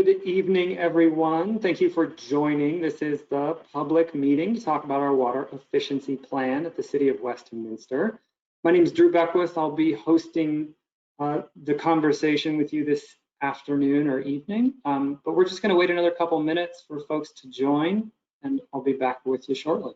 Good evening, everyone. Thank you for joining. This is the public meeting to talk about our water efficiency plan at the City of Westminster. My name is Drew Beckwith. I'll be hosting the conversation with you this afternoon or evening, but we're just going to wait another couple minutes for folks to join, and I'll be back with you shortly.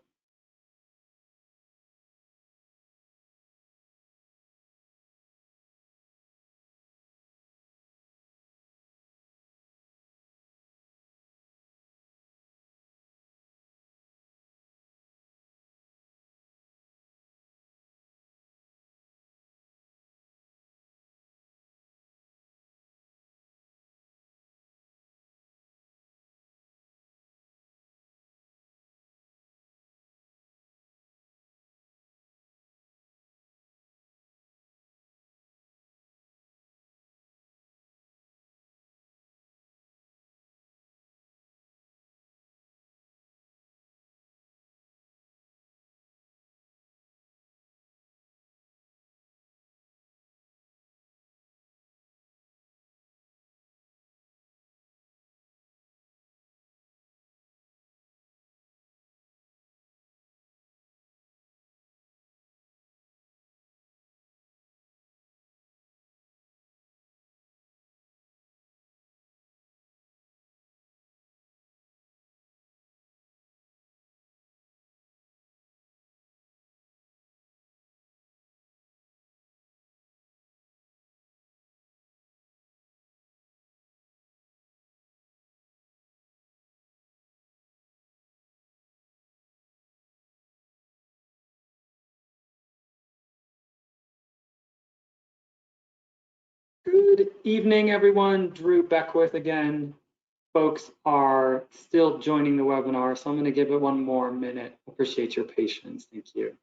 Good evening, everyone. Drew Beckwith again. Folks are still joining the webinar, so I'm going to give it one more minute. Appreciate your patience. Thank you.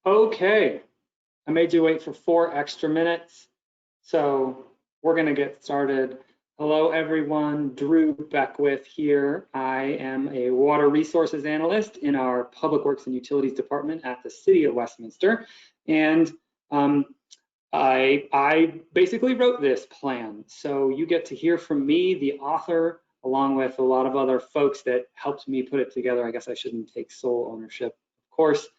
Okay, I made you wait for 4 extra minutes, so we're going to get started. Hello, everyone. Drew Beckwith here. I am a water resources analyst in our Public Works and Utilities Department at the City of Westminster, and I basically wrote this plan. So you get to hear from me, the author, along with a lot of other folks that helped me put it together. I guess I shouldn't take sole ownership, of course.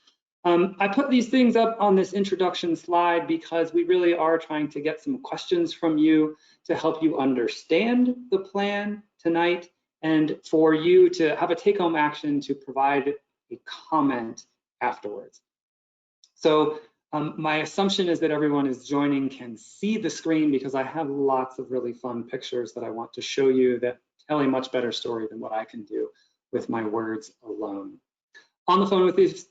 I put these things up on this introduction slide because we really are trying to get some questions from you to help you understand the plan tonight and for you to have a take-home action to provide a comment afterwards. So my assumption is that everyone is joining can see the screen because I have lots of really fun pictures that I want to show you that tell a much better story than what I can do with my words alone. On the phone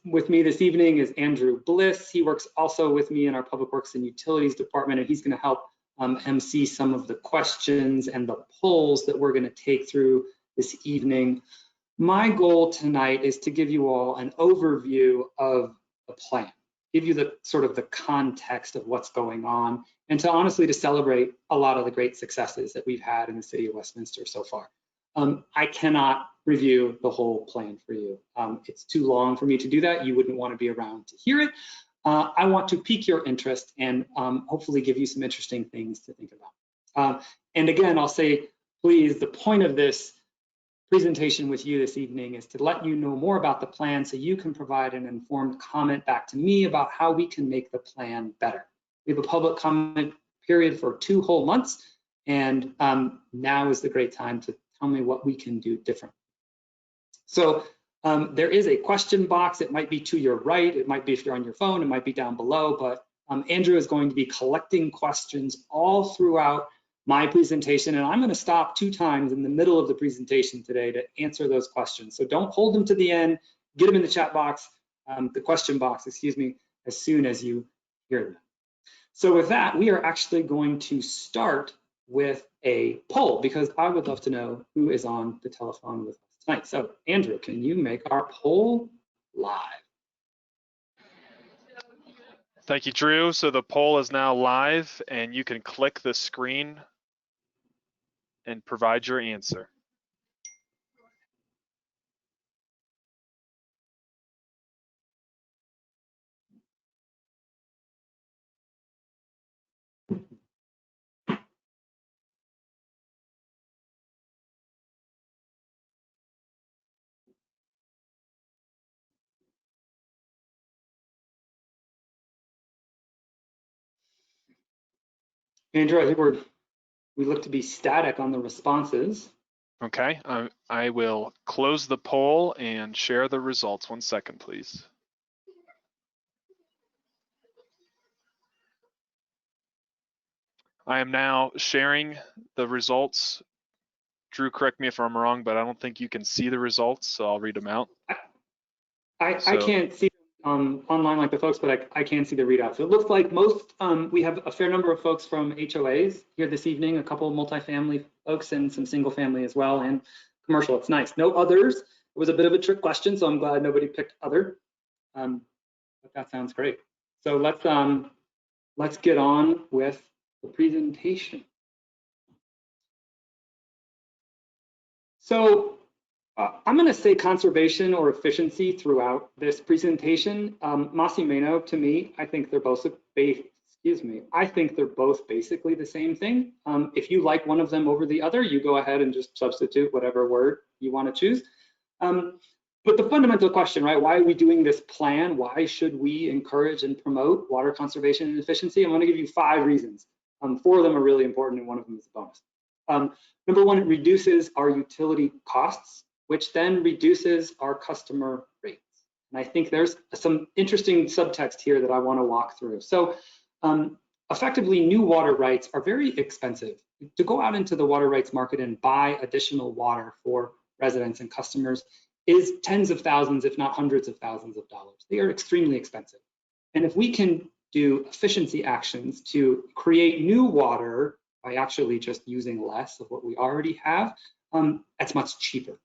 with me this evening is Andrew Bliss. He works also with me in our Public Works and Utilities Department, and he's going to help MC some of the questions and the polls that we're going to take through this evening. My goal tonight is to give you all an overview of the plan, give you the sort of the context of what's going on, and to honestly to celebrate a lot of the great successes that we've had in the City of Westminster so far. I cannot review the whole plan for you. It's too long for me to do that. You wouldn't want to be around to hear it. I want to pique your interest and hopefully give you some interesting things to think about. And again, I'll say, please, the point of this presentation with you this evening is to let you know more about the plan so you can provide an informed comment back to me about how we can make the plan better. We have a public comment period for 2 whole months, and now is the great time to tell me what we can do different. So there is a question box. It might be to your right. It might be if you're on your phone. It might be down below, but Andrew is going to be collecting questions all throughout my presentation, and I'm going to stop 2 times in the middle of the presentation today to answer those questions. So don't hold them to the end, get them in the chat box, the question box, excuse me, as soon as you hear them. So with that, we are actually going to start with a poll because I would love to know who is on the telephone with us tonight. So Andrew, can you make our poll live? Thank you, Drew. So the poll is now live and you can click the screen and provide your answer. Andrew, I think we look to be static on the responses. Okay, I will close the poll and share the results. 1 second, please. I am now sharing the results. Drew, correct me if I'm wrong, but I don't think you can see the results, so I'll read them out. I can't see online like the folks, but I can see the readout. So it looks like most, we have a fair number of folks from HOAs here this evening, a couple of multifamily folks and some single family as well, and commercial. It's nice. No others. It was a bit of a trick question, so I'm glad nobody picked other. But that sounds great. So let's get on with the presentation. So I'm going to say conservation or efficiency throughout this presentation. Mas y menos, to me, I think they're both basically the same thing. If you like one of them over the other, you go ahead and just substitute whatever word you want to choose. But the fundamental question, right? Why are we doing this plan? Why should we encourage and promote water conservation and efficiency? I'm going to give you 5 reasons. 4 of them are really important, and one of them is a bonus. Number 1, it reduces our utility costs, which then reduces our customer rates. And I think there's some interesting subtext here that I want to walk through. So effectively, new water rights are very expensive. To go out into the water rights market and buy additional water for residents and customers is tens of thousands, if not hundreds of thousands of dollars. They are extremely expensive. And if we can do efficiency actions to create new water by actually just using less of what we already have, that's much cheaper.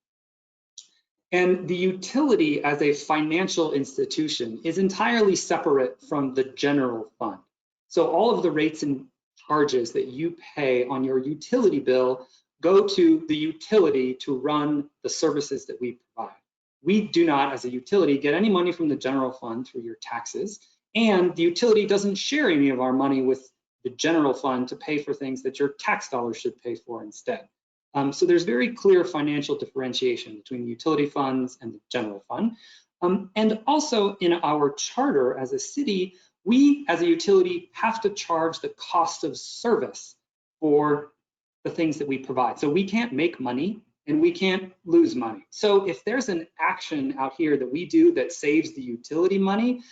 And the utility as a financial institution is entirely separate from the general fund. So all of the rates and charges that you pay on your utility bill go to the utility to run the services that we provide. We do not, as a utility, get any money from the general fund through your taxes, and the utility doesn't share any of our money with the general fund to pay for things that your tax dollars should pay for instead. So there's very clear financial differentiation between utility funds and the general fund. And also in our charter as a city, we as a utility have to charge the cost of service for the things that we provide. So we can't make money and we can't lose money. So if there's an action out here that we do that saves the utility money,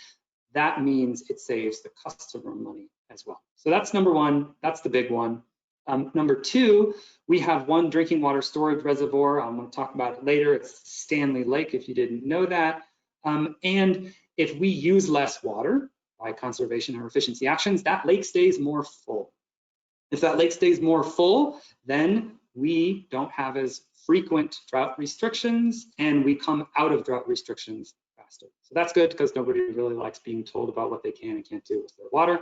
that means it saves the customer money as well. So that's number 1, that's the big one. Number 2, we have one drinking water storage reservoir. I'm going to talk about it later. It's Stanley Lake, if you didn't know that. And if we use less water by conservation or efficiency actions, that lake stays more full. If that lake stays more full, then we don't have as frequent drought restrictions and we come out of drought restrictions faster. So that's good because nobody really likes being told about what they can and can't do with their water.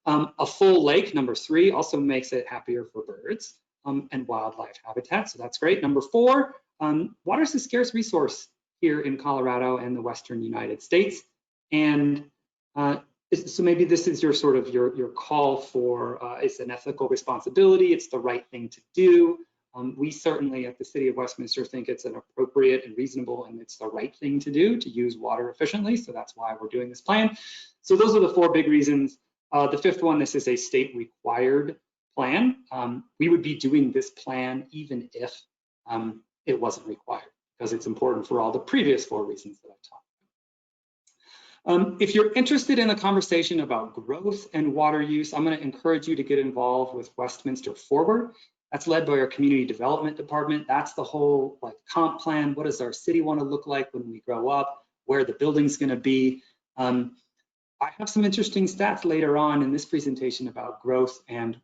A full lake, number 3, also makes it happier for birds and wildlife habitat. So that's great. Number 4, water is a scarce resource here in Colorado and the Western United States. And so maybe this is your sort of your call for it's an ethical responsibility. It's the right thing to do. We certainly at the City of Westminster think it's an appropriate and reasonable and it's the right thing to do to use water efficiently. So that's why we're doing this plan. So those are the 4 big reasons. The 5th one, this is a state required plan. We would be doing this plan even if it wasn't required because it's important for all the previous 4 reasons that I talked If you're interested in the conversation about growth and water use, I'm going to encourage you to get involved with Westminster Forward. That's led by our community development department. That's the whole like comp plan. What does our city want to look like when we grow up? Where the building's going to be? I have some interesting stats later on in this presentation about growth and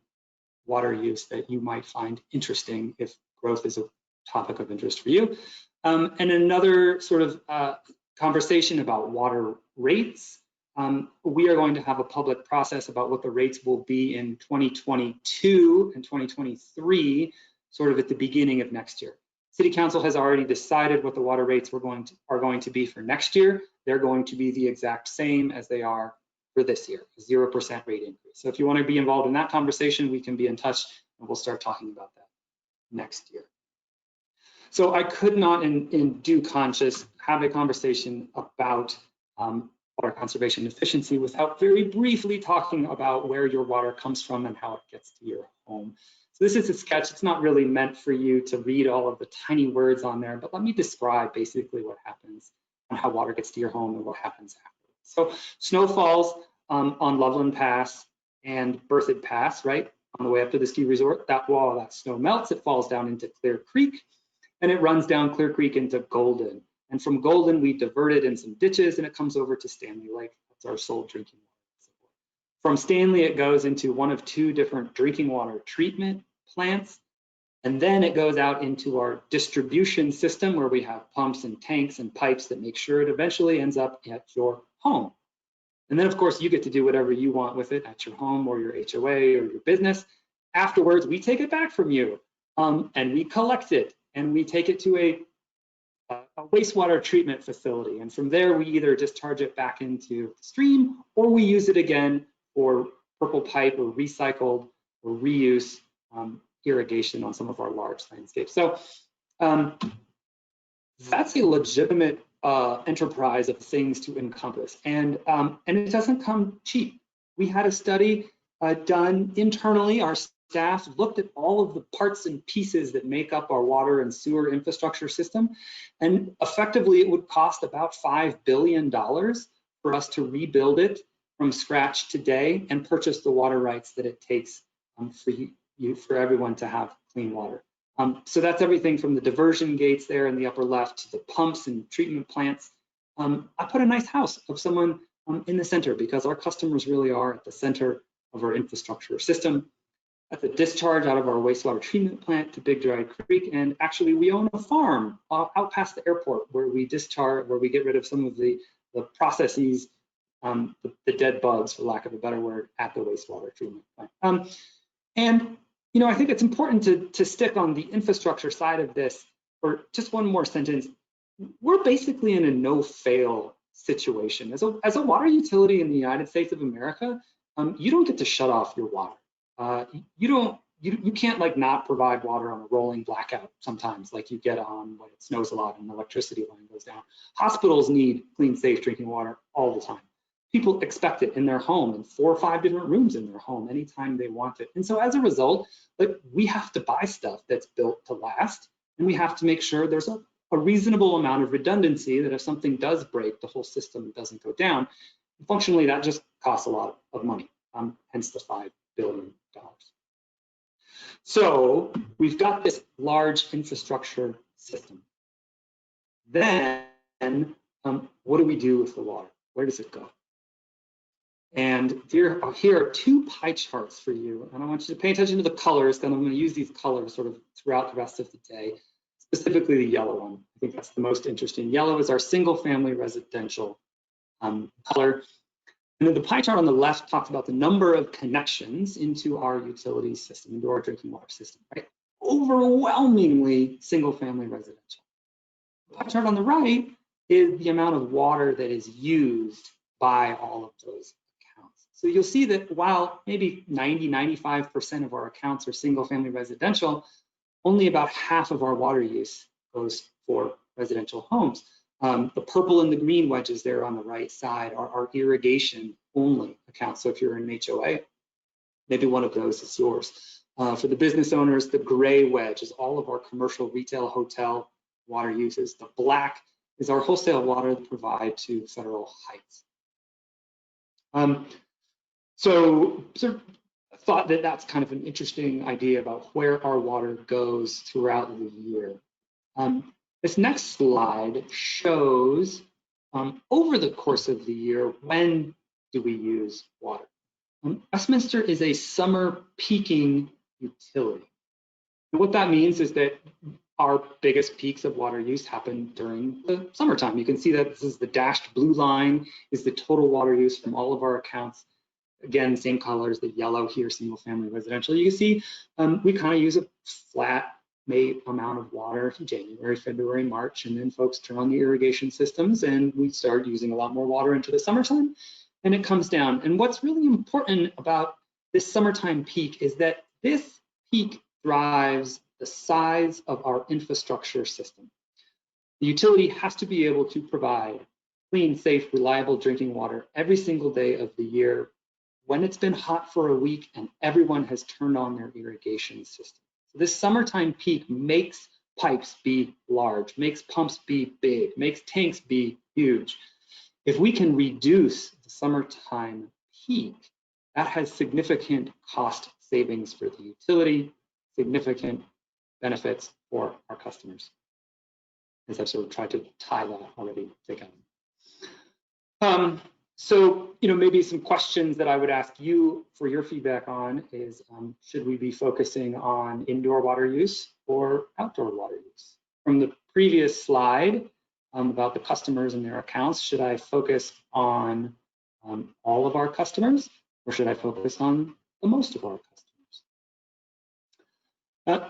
water use that you might find interesting if growth is a topic of interest for you. And another sort of conversation about water rates. We are going to have a public process about what the rates will be in 2022 and 2023, sort of at the beginning of next year. City Council has already decided what the water rates are going to be for next year. They're going to be the exact same as they are for this year, 0% rate increase. So if you want to be involved in that conversation, we can be in touch and we'll start talking about that next year. So I could not in due conscience have a conversation about water conservation efficiency without very briefly talking about where your water comes from and how it gets to your home. So this is a sketch. It's not really meant for you to read all of the tiny words on there, but let me describe basically what happens and how water gets to your home and what happens afterwards. So snow falls on Loveland Pass and Berthoud Pass, right? On the way up to the ski resort, that snow melts, it falls down into Clear Creek, and it runs down Clear Creek into Golden. And from Golden, we divert it in some ditches and it comes over to Stanley Lake. That's our sole drinking water. From Stanley, it goes into one of two different drinking water treatment plants. And then it goes out into our distribution system where we have pumps and tanks and pipes that make sure it eventually ends up at your home. And then of course you get to do whatever you want with it at your home or your HOA or your business. Afterwards, we take it back from you and we collect it and we take it to a wastewater treatment facility. And from there, we either discharge it back into the stream or we use it again for purple pipe or recycled or reuse irrigation on some of our large landscapes. So that's a legitimate enterprise of things to encompass. And it doesn't come cheap. We had a study done internally. Our staff looked at all of the parts and pieces that make up our water and sewer infrastructure system. And effectively, it would cost about $5 billion for us to rebuild it from scratch today and purchase the water rights that it takes for everyone to have clean water. So that's everything from the diversion gates there in the upper left to the pumps and treatment plants. I put a nice house of someone in the center because our customers really are at the center of our infrastructure system. That's a discharge out of our wastewater treatment plant to Big Dry Creek. And actually we own a farm out past the airport where we discharge, where we get rid of some of the processes, the dead bugs, for lack of a better word, at the wastewater treatment plant. And you know, I think it's important to stick on the infrastructure side of this for just one more sentence. We're basically in a no-fail situation. As a water utility in the United States of America, you don't get to shut off your water. You can't like not provide water on a rolling blackout sometimes, like you get on when it snows a lot and the electricity line goes down. Hospitals need clean, safe drinking water all the time. People expect it in their home, in 4 or 5 different rooms in their home anytime they want it. And so as a result, like, we have to buy stuff that's built to last, and we have to make sure there's a reasonable amount of redundancy that if something does break, the whole system doesn't go down. Functionally, that just costs a lot of money, hence the $5 billion. So we've got this large infrastructure system. Then what do we do with the water? Where does it go? And here are 2 pie charts for you. And I want you to pay attention to the colors, then I'm going to use these colors sort of throughout the rest of the day, specifically the yellow one. I think that's the most interesting. Yellow is our single family residential color. And then the pie chart on the left talks about the number of connections into our utility system, into our drinking water system, right? Overwhelmingly single family residential. The pie chart on the right is the amount of water that is used by all of those accounts. So you'll see that while maybe 90–95% of our accounts are single family residential, only about half of our water use goes for residential homes. The purple and the green wedges there on the right side are our irrigation only accounts. So if you're in an HOA, maybe one of those is yours. For the business owners, the gray wedge is all of our commercial, retail, hotel water uses. The black is our wholesale water that provide to Federal Heights. So sort of thought that that's kind of an interesting idea about where our water goes throughout the year. This next slide shows over the course of the year, when do we use water? Westminster is a summer peaking utility. And what that means is that our biggest peaks of water use happen during the summertime. You can see that this is the dashed blue line is the total water use from all of our accounts. Again, same colors, the yellow here, single family residential. You can see we kind of use a flat amount of water in January, February, March, and then folks turn on the irrigation systems and we start using a lot more water into the summertime, and it comes down. And what's really important about this summertime peak is that this peak drives the size of our infrastructure system. The utility has to be able to provide clean, safe, reliable drinking water every single day of the year when it's been hot for a week and everyone has turned on their irrigation system. So this summertime peak makes pipes be large, makes pumps be big, makes tanks be huge. If we can reduce the summertime peak, that has significant cost savings for the utility, significant benefits for our customers, as I've sort of tried to tie that already together. So, maybe some questions that I would ask you for your feedback on is, should we be focusing on indoor water use or outdoor water use? From the previous slide about the customers and their accounts, should I focus on all of our customers, or should I focus on the most of our customers?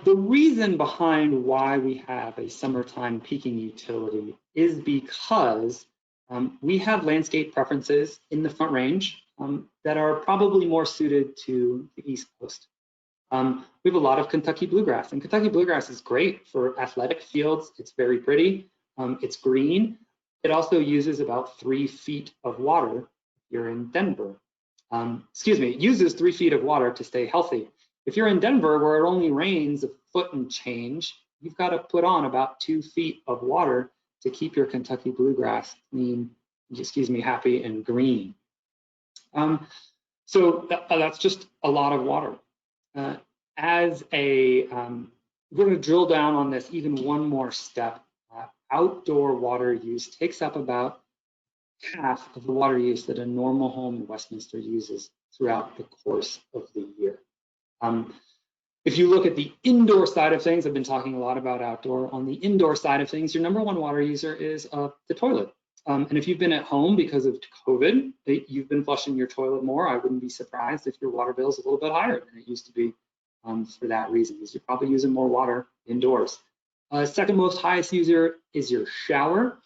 The reason behind why we have a summertime peaking utility is because we have landscape preferences in the Front Range that are probably more suited to the East Coast. We have a lot of Kentucky bluegrass, and Kentucky bluegrass is great for athletic fields. It's very pretty, it's green. It also uses about 3 feet of water if you're in Denver. It uses 3 feet of water to stay healthy. If you're in Denver where it only rains a foot and change, you've got to put on about 2 feet of water to keep your Kentucky bluegrass clean, happy and green. So that's just a lot of water. We're going to drill down on this even one more step. Outdoor water use takes up about half of the water use that a normal home in Westminster uses throughout the course of the year. If you look at the indoor side of things, I've been talking a lot about outdoor. On the indoor side of things, your number one water user is the toilet. And if you've been at home because of COVID, you've been flushing your toilet more. I wouldn't be surprised if your water bill is a little bit higher than it used to be for that reason, because you're probably using more water indoors. Second most highest user is your shower.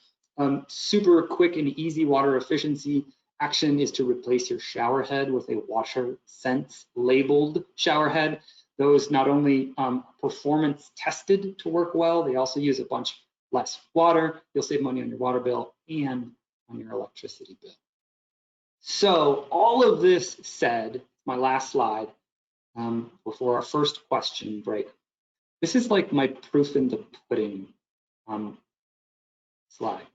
Super quick and easy water efficiency action is to replace your shower head with a WasherSense labeled shower head. Those not only performance tested to work well, they also use a bunch less water. You'll save money on your water bill and on your electricity bill. So all of this said, my last slide before our first question break. This is like my proof in the pudding slide.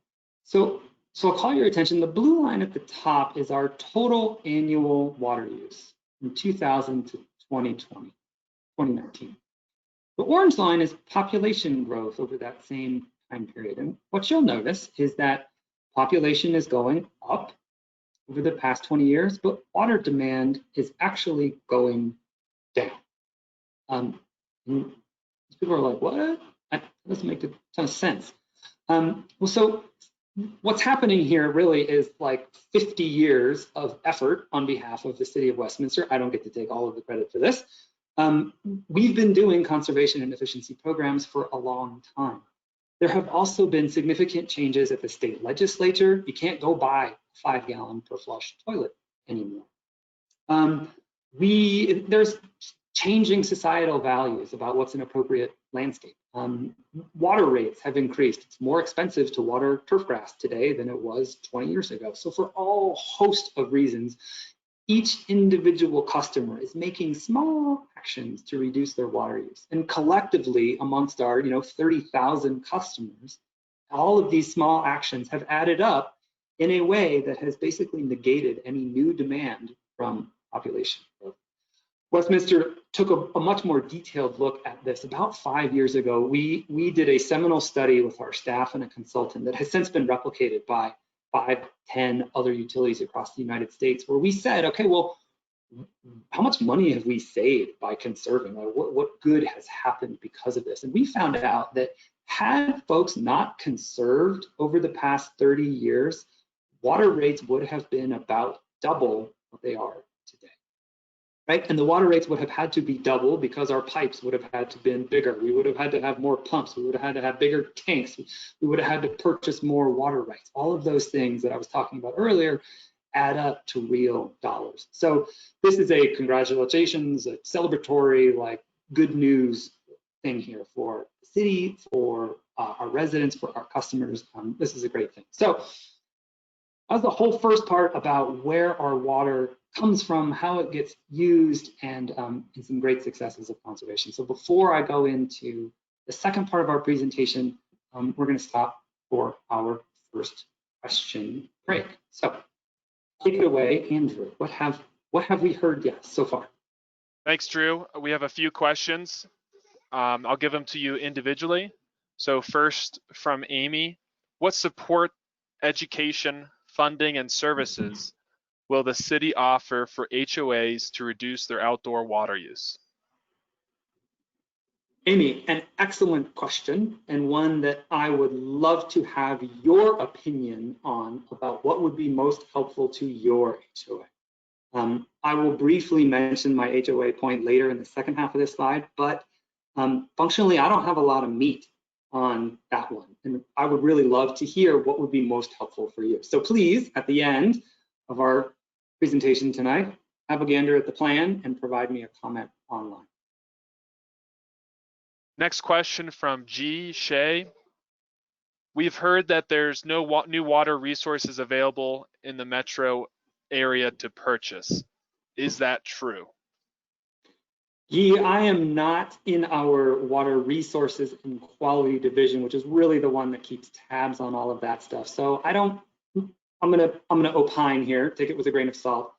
So I'll call your attention. The blue line at the top is our total annual water use from 2000 to 2020. 2019. The orange line is population growth over that same time period. And what you'll notice is that population is going up over the past 20 years, but water demand is actually going down. People are like, what? That doesn't make a ton of sense. So what's happening here really is like 50 years of effort on behalf of the city of Westminster. I don't get to take all of the credit for this. We've been doing conservation and efficiency programs for a long time. There have also been significant changes at the state legislature. You can't go buy a 5-gallon per flush toilet anymore. There's changing societal values about what's an appropriate landscape. Water rates have increased. It's more expensive to water turf grass today than it was 20 years ago. So for all host of reasons, each individual customer is making small actions to reduce their water use. And collectively, amongst our 30,000 customers, all of these small actions have added up in a way that has basically negated any new demand from population growth. Westminster took a much more detailed look at this about 5 years ago. We did a seminal study with our staff and a consultant that has since been replicated by 5, 10 other utilities across the United States, where we said, okay, well, how much money have we saved by conserving? What good has happened because of this? And we found out that had folks not conserved over the past 30 years, water rates would have been about double what they are today, right? And the water rates would have had to be double because our pipes would have had to been bigger. We would have had to have more pumps. We would have had to have bigger tanks. We would have had to purchase more water rights. All of those things that I was talking about earlier add up to real dollars. So this is a congratulations, a celebratory, like good news thing here for the city, for our residents, for our customers. This is a great thing. So that's the whole first part about where our water comes from, how it gets used, and some great successes of conservation. So before I go into the second part of our presentation, we're going to stop for our first question break. So take it away, Andrew. What have we heard yet so far? Thanks, Drew. We have a few questions. I'll give them to you individually. So first from Amy, what support, education, funding, and services will the city offer for HOAs to reduce their outdoor water use? Amy, an excellent question, and one that I would love to have your opinion on about what would be most helpful to your HOA. I will briefly mention my HOA point later in the second half of this slide, but functionally, I don't have a lot of meat on that one, and I would really love to hear what would be most helpful for you. So please, at the end of our presentation tonight, have a gander at the plan and provide me a comment online. Next question from G. Shea. We've heard that there's no new water resources available in the metro area to purchase. Is that true? Yeah, I am not in our water resources and quality division, which is really the one that keeps tabs on all of that stuff. So I'm gonna opine here, take it with a grain of salt.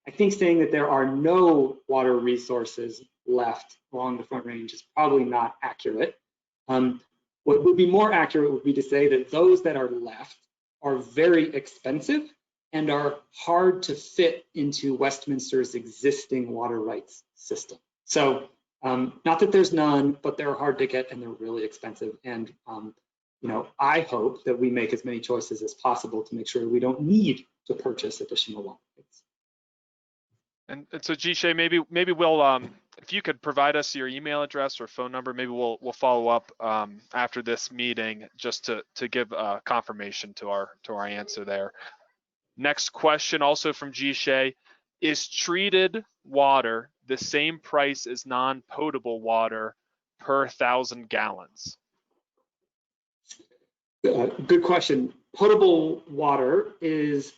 I think saying that there are no water resources left along the Front Range is probably not accurate. What would be more accurate would be to say that those that are left are very expensive and are hard to fit into Westminster's existing water rights system. So not that there's none, but they're hard to get and they're really expensive. And I hope that we make as many choices as possible to make sure we don't need to purchase additional water rights. And so G-Shay, maybe we'll, if you could provide us your email address or phone number, maybe we'll follow up after this meeting just to give confirmation to our answer there. Next question, also from G-Shay, is treated water the same price as non-potable water per 1,000 gallons? Good question. Potable water is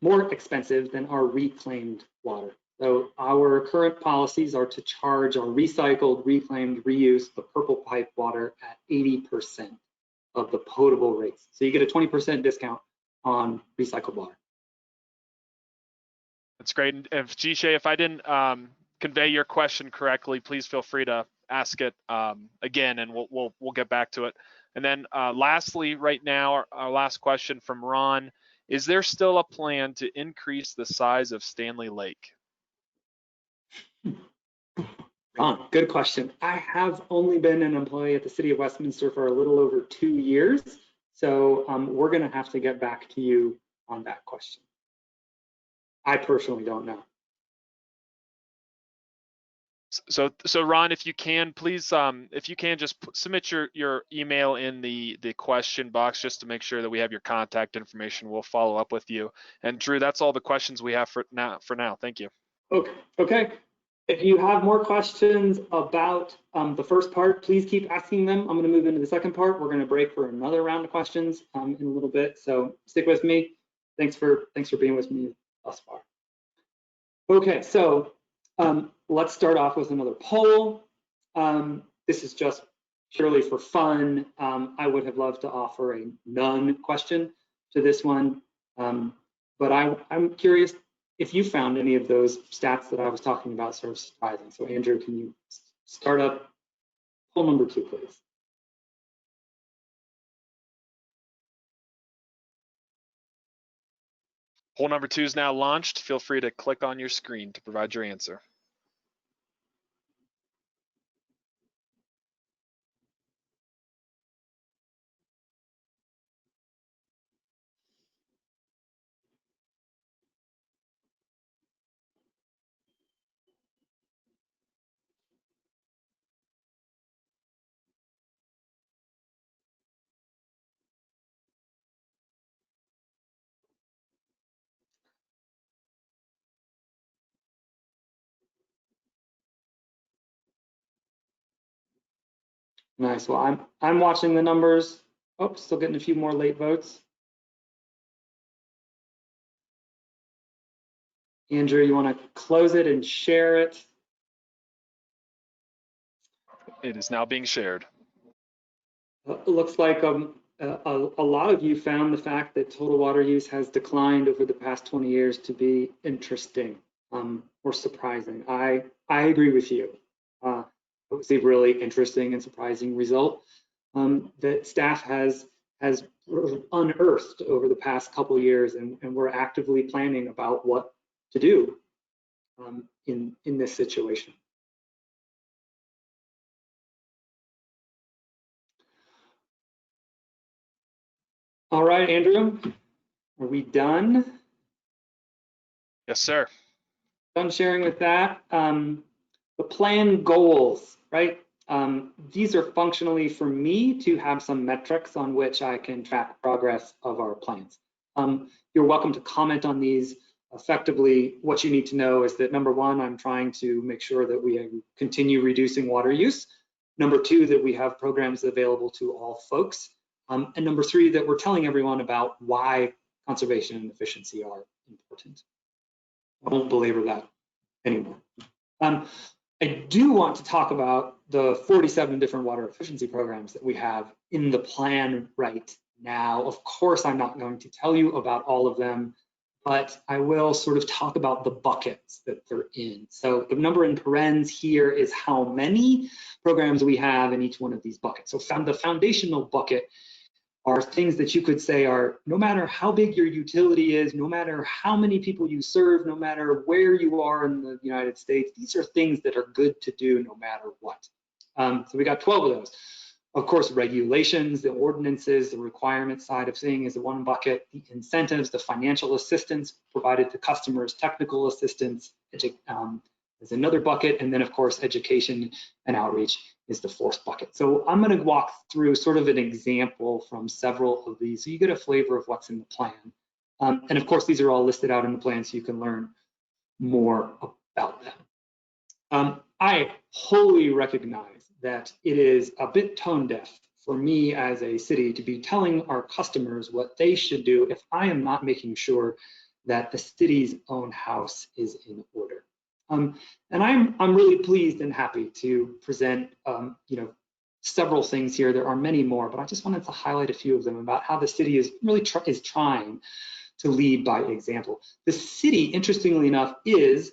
more expensive than our reclaimed water. So our current policies are to charge our recycled, reclaimed, reused, the purple pipe water at 80% of the potable rates. So you get a 20% discount on recycled water. That's great. And if G-Shay, if I didn't convey your question correctly, please feel free to ask it again, and we'll get back to it. And then lastly, right now, our last question from Ron, is there still a plan to increase the size of Stanley Lake? Ron, good question. I have only been an employee at the City of Westminster for a little over 2 years, so we're gonna have to get back to you on that question. I personally don't know. So Ron, if you can, please, if you can just submit your email in the question box just to make sure that we have your contact information. We'll follow up with you. And Drew, that's all the questions we have for now. Thank you. Okay. If you have more questions about the first part, please keep asking them. I'm going to move into the second part. We're going to break for another round of questions in a little bit. So stick with me. Thanks for being with me thus far. Okay, so let's start off with another poll. This is just purely for fun. I would have loved to offer a none question to this one. But I'm curious if you found any of those stats that I was talking about sort of surprising. So Andrew, can you start up poll number 2, please? Poll number 2 is now launched. Feel free to click on your screen to provide your answer. Nice. Well, I'm watching the numbers. Oh, still getting a few more late votes. Andrew, you want to close it and share it? It is now being shared. It looks like a lot of you found the fact that total water use has declined over the past 20 years to be interesting or surprising. I agree with you. It was a really interesting and surprising result that staff has unearthed over the past couple of years, and we're actively planning about what to do in this situation. All right, Andrew, are we done? Yes, sir. Done sharing with that. The plan goals, right? These are functionally for me to have some metrics on which I can track progress of our plans. You're welcome to comment on these. Effectively, what you need to know is that number 1, I'm trying to make sure that we continue reducing water use. Number 2, that we have programs available to all folks. And number 3, that we're telling everyone about why conservation and efficiency are important. I won't belabor that anymore. I do want to talk about the 47 different water efficiency programs that we have in the plan right now. Of course, I'm not going to tell you about all of them, but I will sort of talk about the buckets that they're in. So the number in parens here is how many programs we have in each one of these buckets. So the foundational bucket are things that you could say are, no matter how big your utility is, no matter how many people you serve, no matter where you are in the United States, these are things that are good to do no matter what. So we got 12 of those. Of course, regulations, the ordinances, the requirement side of things is the one bucket. The incentives, the financial assistance provided to customers, technical assistance is another bucket. And then, of course, education and outreach is the 4th bucket. So I'm going to walk through sort of an example from several of these so you get a flavor of what's in the plan. And of course, these are all listed out in the plan so you can learn more about them. I wholly recognize that it is a bit tone deaf for me as a city to be telling our customers what they should do if I am not making sure that the city's own house is in order. And I'm really pleased and happy to present several things here. There are many more, but I just wanted to highlight a few of them about how the city is really trying to lead by example. The city, interestingly enough, is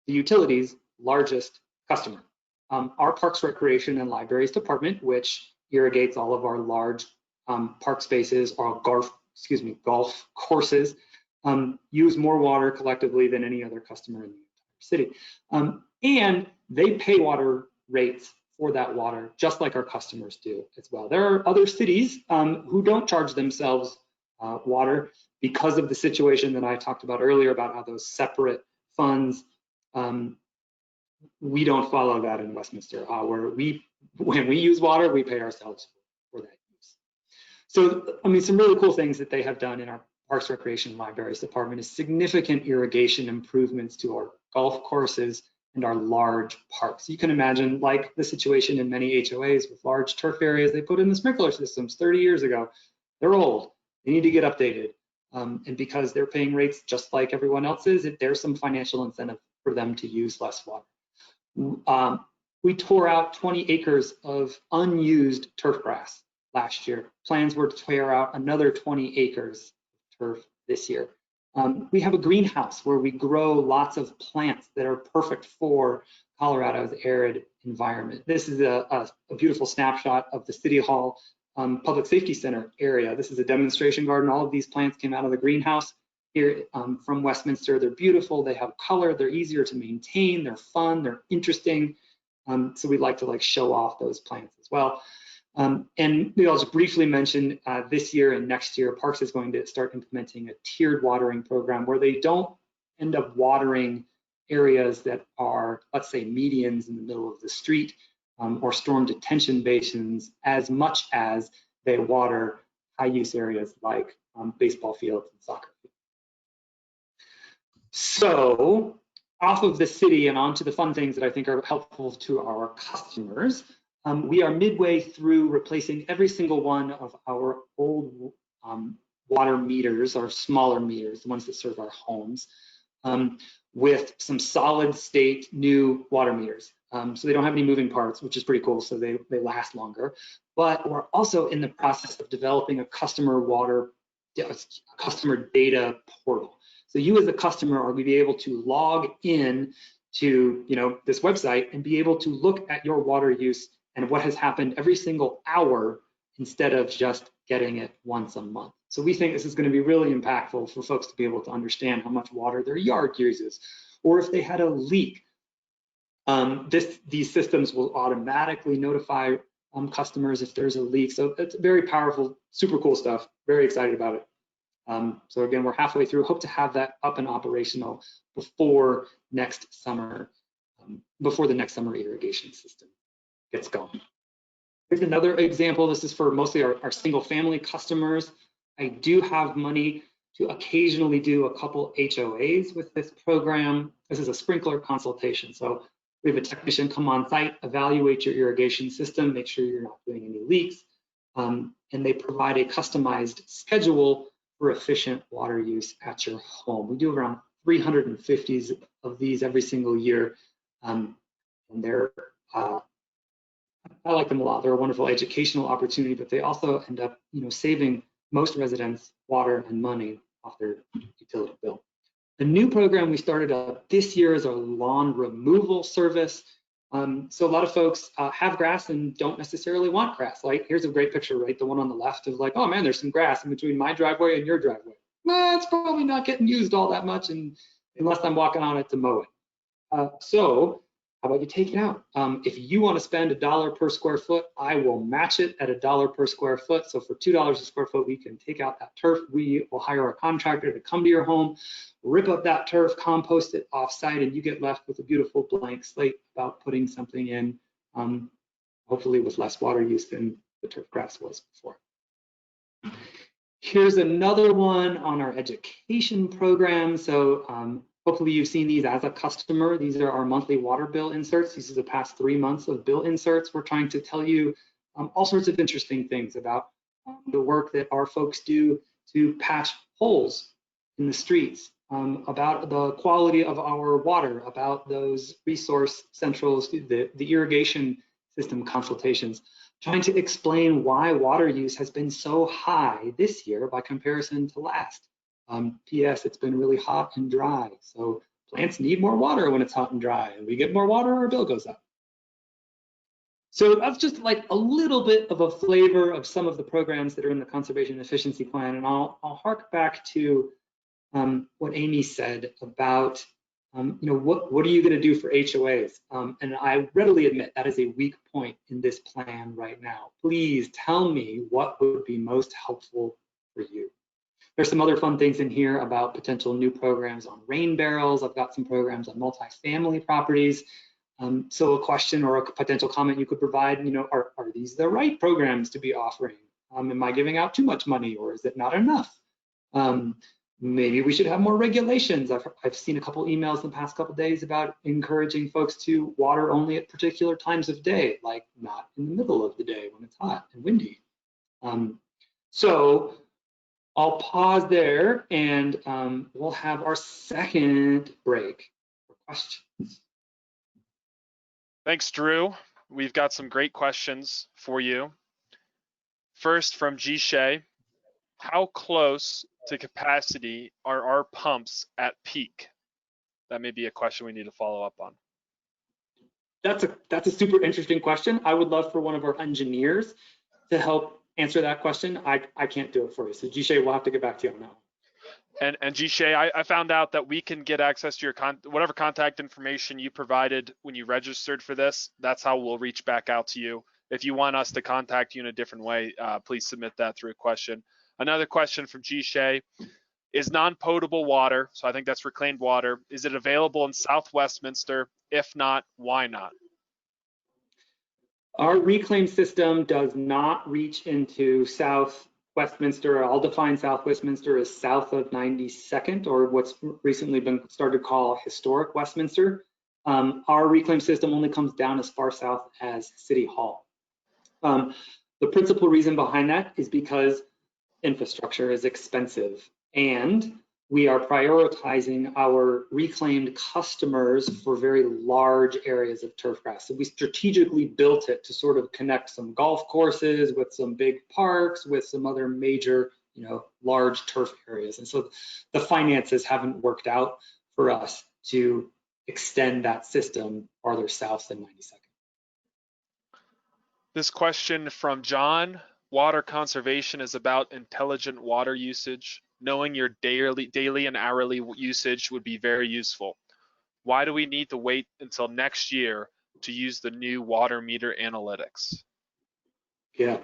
the utility's largest customer. Our Parks, Recreation, and Libraries Department, which irrigates all of our large park spaces or golf courses, use more water collectively than any other customer in the city. And they pay water rates for that water, just like our customers do as well. There are other cities who don't charge themselves water because of the situation that I talked about earlier about how those separate funds, we don't follow that in Westminster, where when we use water, we pay ourselves for that use. So, I mean, some really cool things that they have done in our Parks, Recreation, and Libraries Department is significant irrigation improvements to our golf courses and our large parks. You can imagine, like the situation in many HOAs with large turf areas, they put in the sprinkler systems 30 years ago. They're old, they need to get updated. And because they're paying rates just like everyone else is, there's some financial incentive for them to use less water. We tore out 20 acres of unused turf grass last year. Plans were to tear out another 20 acres of turf this year. We have a greenhouse where we grow lots of plants that are perfect for Colorado's arid environment. This is a beautiful snapshot of the City Hall Public Safety Center area. This is a demonstration garden. All of these plants came out of the greenhouse here from Westminster. They're beautiful, they have color, they're easier to maintain, they're fun, they're interesting. So we'd like to show off those plants as well. And maybe I'll just briefly mention this year and next year, Parks is going to start implementing a tiered watering program where they don't end up watering areas that are, let's say, medians in the middle of the street or storm detention basins as much as they water high use areas like baseball fields and soccer fields. So off of the city and onto the fun things that I think are helpful to our customers. We are midway through replacing every single one of our old water meters, our smaller meters, the ones that serve our homes, with some solid state new water meters. So they don't have any moving parts, which is pretty cool, so they last longer. But we're also in the process of developing a customer data portal. So you as a customer are going to be able to log in to this website and be able to look at your water use and what has happened every single hour instead of just getting it once a month. So we think this is going to be really impactful for folks to be able to understand how much water their yard uses, or if they had a leak. These systems will automatically notify customers if there's a leak. So it's very powerful, super cool stuff. Very excited about it. So again, we're halfway through. Hope to have that up and operational before next summer, before the next summer irrigation system gets going. Here's another example. This is for mostly our single family customers. I do have money to occasionally do a couple HOAs with this program. This is a sprinkler consultation. So we have a technician come on site, evaluate your irrigation system, make sure you're not doing any leaks, and they provide a customized schedule for efficient water use at your home. We do around 350 of these every single year, and they're I like them a lot. They're a wonderful educational opportunity, but they also end up, saving most residents water and money off their utility bill. The new program we started up this year is our lawn removal service. So a lot of folks have grass and don't necessarily want grass. Like here's a great picture, right? The one on the left of oh man, there's some grass in between my driveway and your driveway. Well, it's probably not getting used all that much unless I'm walking on it to mow it. So how about you take it out? If you want to spend $1 per square foot, I will match it at $1 per square foot. So for $2 a square foot, we can take out that turf. We will hire a contractor to come to your home, rip up that turf, compost it offsite, and you get left with a beautiful blank slate about putting something in, hopefully with less water use than the turf grass was before. Here's another one on our education program. So hopefully you've seen these as a customer. These are our monthly water bill inserts. These are the past 3 months of bill inserts. We're trying to tell you all sorts of interesting things about the work that our folks do to patch holes in the streets, about the quality of our water, about those resource centrals, the irrigation system consultations, trying to explain why water use has been so high this year by comparison to last. P.S. It's been really hot and dry, so plants need more water when it's hot and dry, and we get more water, our bill goes up. So that's just like a little bit of a flavor of some of the programs that are in the Conservation Efficiency Plan, and I'll hark back to what Amy said about what are you going to do for HOAs? And I readily admit that is a weak point in this plan right now. Please tell me what would be most helpful for you. There's some other fun things in here about potential new programs on rain barrels. I've got some programs on multifamily properties. So a question or a potential comment you could provide, are these the right programs to be offering? Am I giving out too much money, or is it not enough? Maybe we should have more regulations. I've seen a couple emails in the past couple of days about encouraging folks to water only at particular times of day, like not in the middle of the day when it's hot and windy. So I'll pause there, and we'll have our second break for questions. Thanks, Drew. We've got some great questions for you. First from G. Shea, how close to capacity are our pumps at peak? That may be a question we need to follow up on. That's a super interesting question. I would love for one of our engineers to help answer that question. I can't do it for you. So Jishay, we'll have to get back to you on that one. And Jishay, I found out that we can get access to your whatever contact information you provided when you registered for this. That's how we'll reach back out to you. If you want us to contact you in a different way, please submit that through a question. Another question from Jishay is non-potable water, so I think that's reclaimed water, is it available in South Westminster? If not, why not? Our reclaim system does not reach into South Westminster. I'll define South Westminster as south of 92nd, or what's recently been started to call historic Westminster. Our reclaim system only comes down as far south as City Hall. The principal reason behind that is because infrastructure is expensive, and we are prioritizing our reclaimed customers for very large areas of turf grass. So we strategically built it to sort of connect some golf courses with some big parks, with some other major, large turf areas. And so the finances haven't worked out for us to extend that system farther south than 92nd. This question from John: water conservation is about intelligent water usage. Knowing your daily and hourly usage would be very useful. Why do we need to wait until next year to use the new water meter analytics? Yeah,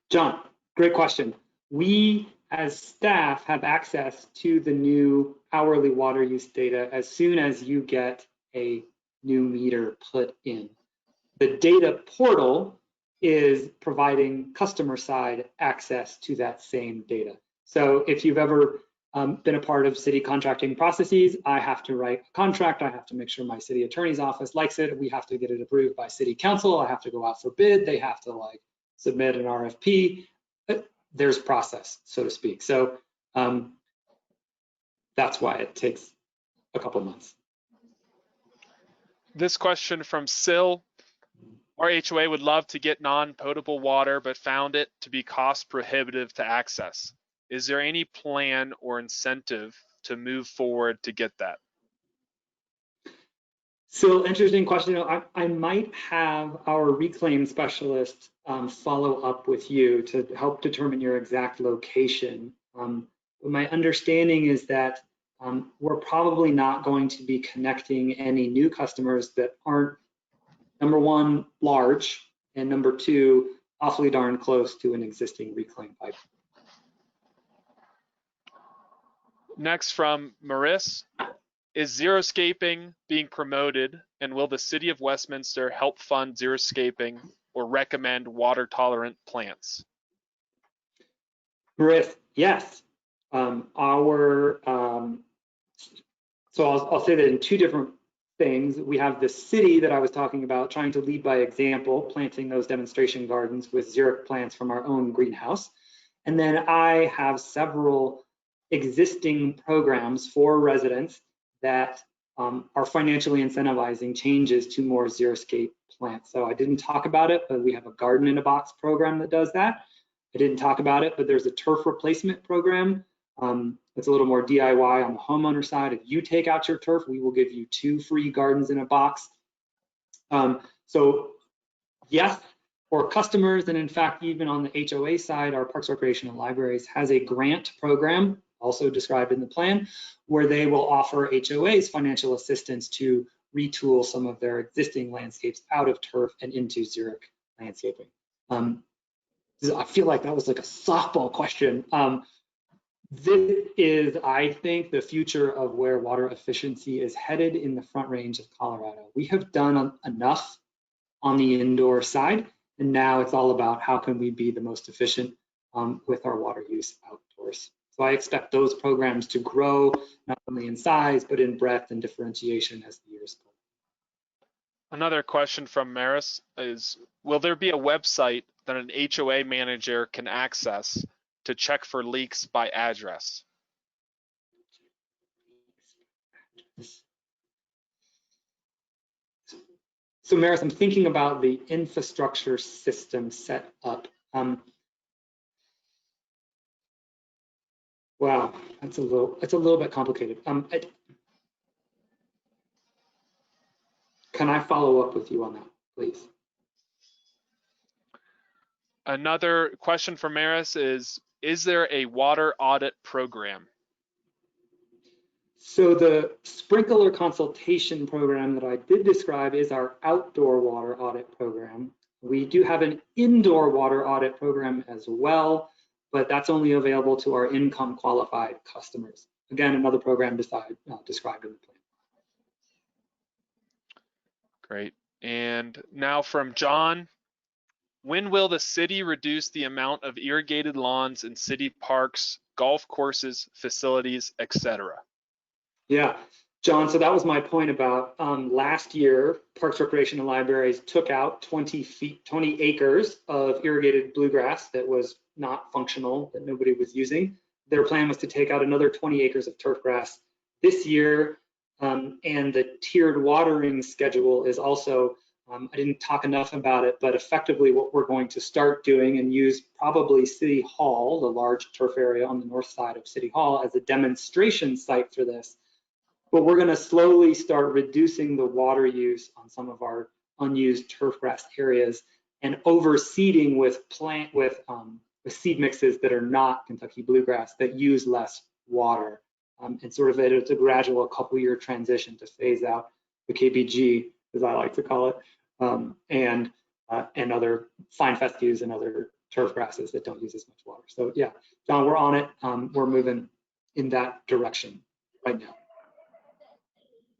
John, great question. We as staff have access to the new hourly water use data as soon as you get a new meter put in. The data portal is providing customer side access to that same data. So if you've ever been a part of city contracting processes, I have to write a contract. I have to make sure my city attorney's office likes it. We have to get it approved by city council. I have to go out for bid. They have to submit an RFP. There's process, so to speak. So that's why it takes a couple months. This question from Sil: our HOA would love to get non-potable water, but found it to be cost prohibitive to access. Is there any plan or incentive to move forward to get that? So interesting question. I might have our reclaim specialist follow up with you to help determine your exact location. My understanding is that we're probably not going to be connecting any new customers that aren't, number one, large, and number two, awfully darn close to an existing reclaim pipe. Next from Maris: is xeriscaping being promoted, and will the City of Westminster help fund xeriscaping or recommend water tolerant plants? Maris, yes. So I'll say that in two different things. We have the city that I was talking about, trying to lead by example, planting those demonstration gardens with xeric plants from our own greenhouse. And then I have several existing programs for residents that are financially incentivizing changes to more xeriscape plants. So I didn't talk about it, but we have a garden in a box program that does that. I didn't talk about it, but there's a turf replacement program. It's a little more DIY on the homeowner side. If you take out your turf, we will give you 2 free gardens in a box. So yes, for customers, and in fact, even on the HOA side, our Parks, Recreation, and Libraries has a grant program, also described in the plan, where they will offer HOAs financial assistance to retool some of their existing landscapes out of turf and into xeric landscaping. I feel like that was like a softball question. This is, I think, the future of where water efficiency is headed in the Front Range of Colorado. We have done enough on the indoor side, and now it's all about how can we be the most efficient with our water use outdoors. So I expect those programs to grow not only in size, but in breadth and differentiation as the years go. Another question from Maris is, will there be a website that an HOA manager can access to check for leaks by address? So Maris, I'm thinking about the infrastructure system set up. Wow, it's a little bit complicated. Can I follow up with you on that, please? Another question from Maris is there a water audit program? So the sprinkler consultation program that I did describe is our outdoor water audit program. We do have an indoor water audit program as well, but that's only available to our income qualified customers. Again, another program described in the plan. Great. And now from John, when will the city reduce the amount of irrigated lawns in city parks, golf courses, facilities, etc.? Yeah, John, so that was my point about last year, Parks, Recreation, and Libraries took out 20 acres of irrigated bluegrass that was not functional, that nobody was using. Their plan was to take out another 20 acres of turf grass this year, and the tiered watering schedule is also, I didn't talk enough about it, but effectively what we're going to start doing and use probably City Hall, the large turf area on the north side of City Hall, as a demonstration site for this. But we're going to slowly start reducing the water use on some of our unused turf grass areas and overseeding with seed mixes that are not Kentucky bluegrass that use less water. And sort of it's a gradual couple-year transition to phase out the KBG, as I like to call it, and other fine fescues and other turf grasses that don't use as much water. So yeah, John, we're on it. We're moving in that direction right now.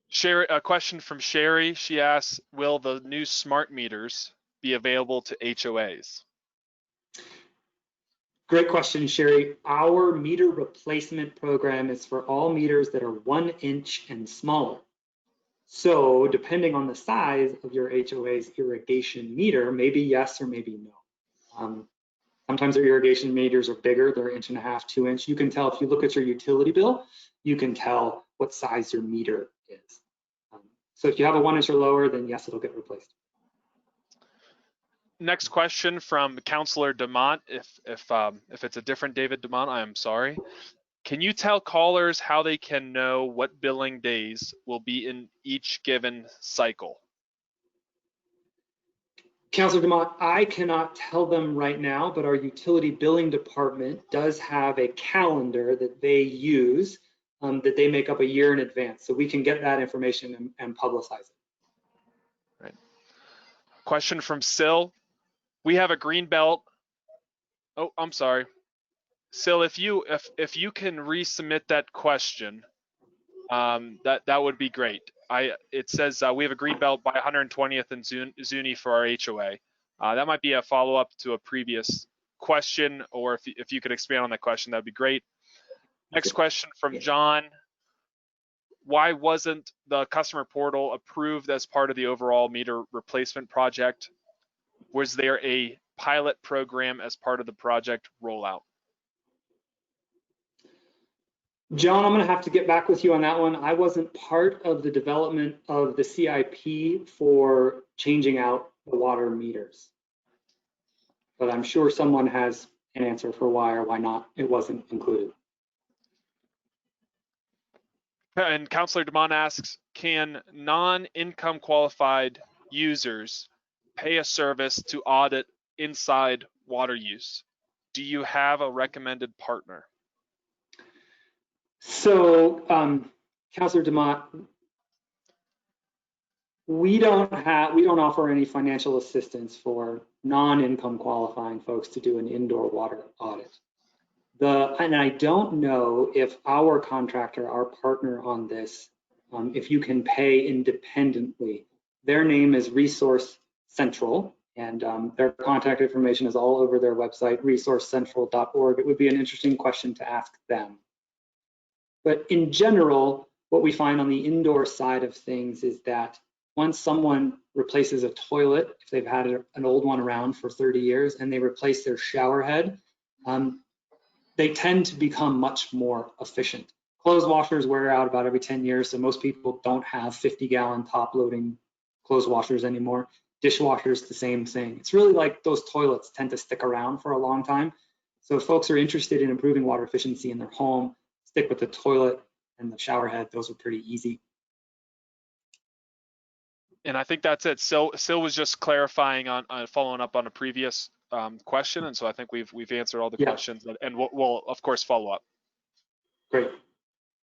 Sherry, a question from Sherry. She asks, will the new smart meters be available to HOAs? Great question, Sherry. Our meter replacement program is for all meters that are 1 inch and smaller. So depending on the size of your HOA's irrigation meter, maybe yes or maybe no. Sometimes their irrigation meters are bigger, they're 1.5 inches, 2 inch. You can tell if you look at your utility bill, you can tell what size your meter is. So if you have a 1 inch or lower, then yes, it'll get replaced. Next question from Councilor Demont. If it's a different David Demont, I am sorry. Can you tell callers how they can know what billing days will be in each given cycle? Councilor Demont, I cannot tell them right now, but our utility billing department does have a calendar that they use that they make up a year in advance. So we can get that information and publicize it. Right. Question from Sil. We have a green belt. Oh, I'm sorry. Sil, if you can resubmit that question, that would be great. It says we have a green belt by 120th and Zuni for our HOA. That might be a follow-up to a previous question, or if you could expand on that question, that'd be great. Next question from John. Why wasn't the customer portal approved as part of the overall meter replacement project? Was there a pilot program as part of the project rollout? John, I'm going to have to get back with you on that one. I wasn't part of the development of the CIP for changing out the water meters, but I'm sure someone has an answer for why or why not it wasn't included. And Councilor Demont asks, can non-income qualified users pay a service to audit inside water use? Do you have a recommended partner? So, Councilor Demont, we don't offer any financial assistance for non-income qualifying folks to do an indoor water audit. And I don't know if our contractor, our partner on this, if you can pay independently. Their name is Resource Central, and their contact information is all over their website, resourcecentral.org. It would be an interesting question to ask them. But in general, what we find on the indoor side of things is that once someone replaces a toilet, if they've had an old one around for 30 years, and they replace their shower head, they tend to become much more efficient. Clothes washers wear out about every 10 years, so most people don't have 50-gallon top-loading clothes washers anymore. Dishwashers, the same thing. It's really like those toilets tend to stick around for a long time. So if folks are interested in improving water efficiency in their home, stick with the toilet and the shower head. Those are pretty easy. And I think that's it. Sil was just clarifying on following up on a previous question, and so I think we've answered all the questions, and we'll of course follow up. Great.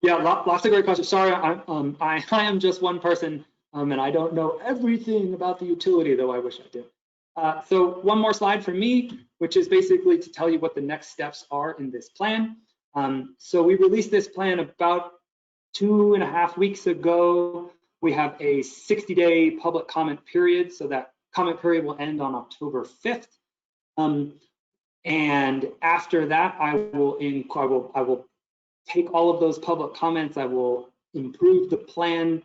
Yeah, lots of great questions. Sorry, I am just one person, and I don't know everything about the utility, though I wish I did. So one more slide from me, which is basically to tell you what the next steps are in this plan. So we released this plan about 2.5 weeks ago. We have a 60-day public comment period, so that comment period will end on October 5th. And after that, I will take all of those public comments. I will improve the plan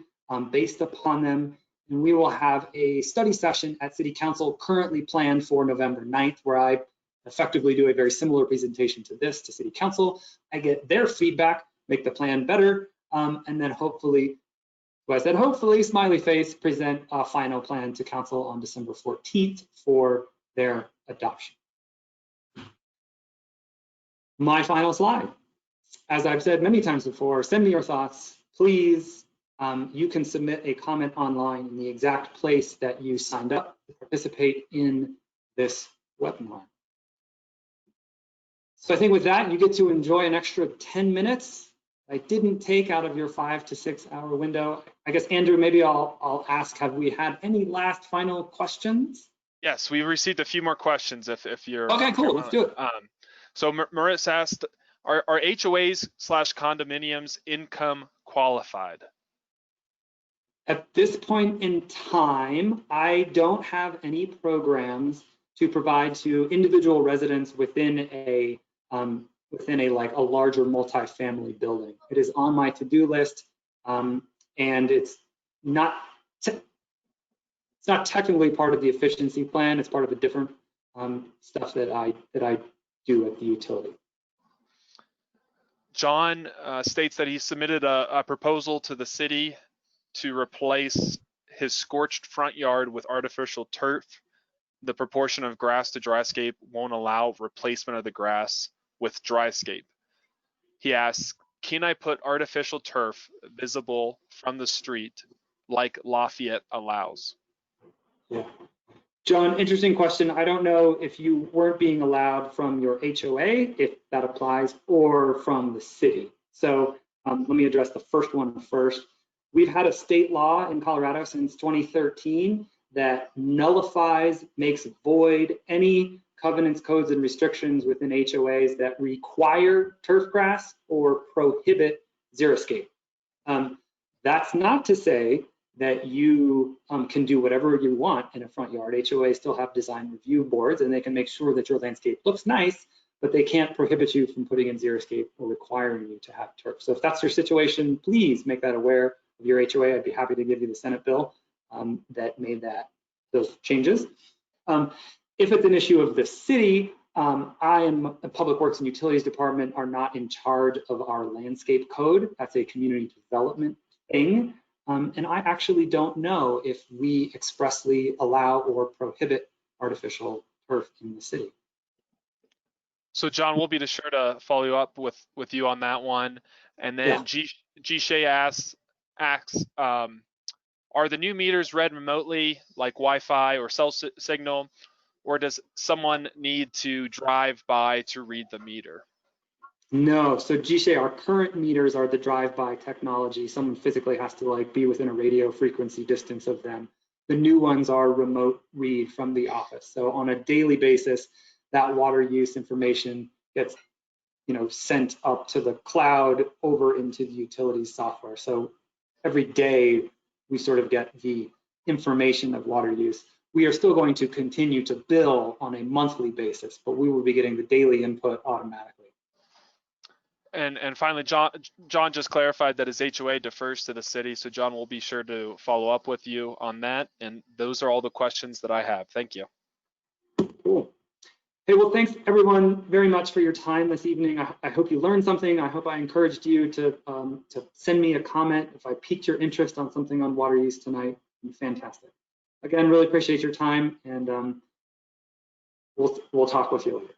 based upon them, and we will have a study session at City Council currently planned for November 9th, where I effectively do a very similar presentation to this to City Council. I get their feedback, make the plan better, and then hopefully, I said hopefully, smiley face, present a final plan to Council on December 14th for their adoption. My final slide. As I've said many times before, send me your thoughts, please. You can submit a comment online in the exact place that you signed up to participate in this webinar. So I think with that, you get to enjoy an extra 10 minutes. I didn't take out of your 5 to 6 hour window. I guess, Andrew, maybe I'll ask, have we had any last final questions? Yes, we received a few more questions if you're. Okay, cool, let's do it. So Maurice asked, are HOAs/condominiums income qualified? At this point in time, I don't have any programs to provide to individual residents within a like a larger multifamily building. It is on my to-do list, and it's not technically part of the efficiency plan. It's part of a different stuff that I do at the utility. John states that he submitted a proposal to the city to replace his scorched front yard with artificial turf. The proportion of grass to dryscape won't allow replacement of the grass with dryscape. He asks, can I put artificial turf visible from the street like Lafayette allows? Yeah. John, interesting question. I don't know if you weren't being allowed from your HOA, if that applies, or from the city. So let me address the first one first. We've had a state law in Colorado since 2013 that nullifies, makes void any covenants, codes, and restrictions within HOAs that require turf grass or prohibit xeriscape. That's not to say that you can do whatever you want in a front yard. HOAs still have design review boards, and they can make sure that your landscape looks nice, but they can't prohibit you from putting in xeriscape or requiring you to have turf. So if that's your situation, please make that aware of your HOA. I'd be happy to give you the Senate bill that made those changes. If it's an issue of the city, I am the Public Works and Utilities Department are not in charge of our landscape code. That's a community development thing. And I actually don't know if we expressly allow or prohibit artificial turf in the city. So John, we'll be sure to follow up with you on that one. And then G Shay asks, are the new meters read remotely like Wi-Fi or cell signal, or does someone need to drive by to read the meter? No, so G-Shay, our current meters are the drive-by technology. Someone physically has to like be within a radio frequency distance of them. The new ones are remote read from the office. So on a daily basis, that water use information gets, sent up to the cloud over into the utilities software. So every day we sort of get the information of water use. We are still going to continue to bill on a monthly basis, but we will be getting the daily input automatically. And finally, John just clarified that his HOA defers to the city. So John will be sure to follow up with you on that. And those are all the questions that I have. Thank you. Cool. Hey, well, thanks everyone very much for your time this evening. I hope you learned something. I hope I encouraged you to send me a comment if I piqued your interest on something on water use tonight. Fantastic. Again, really appreciate your time, and we'll talk with you later.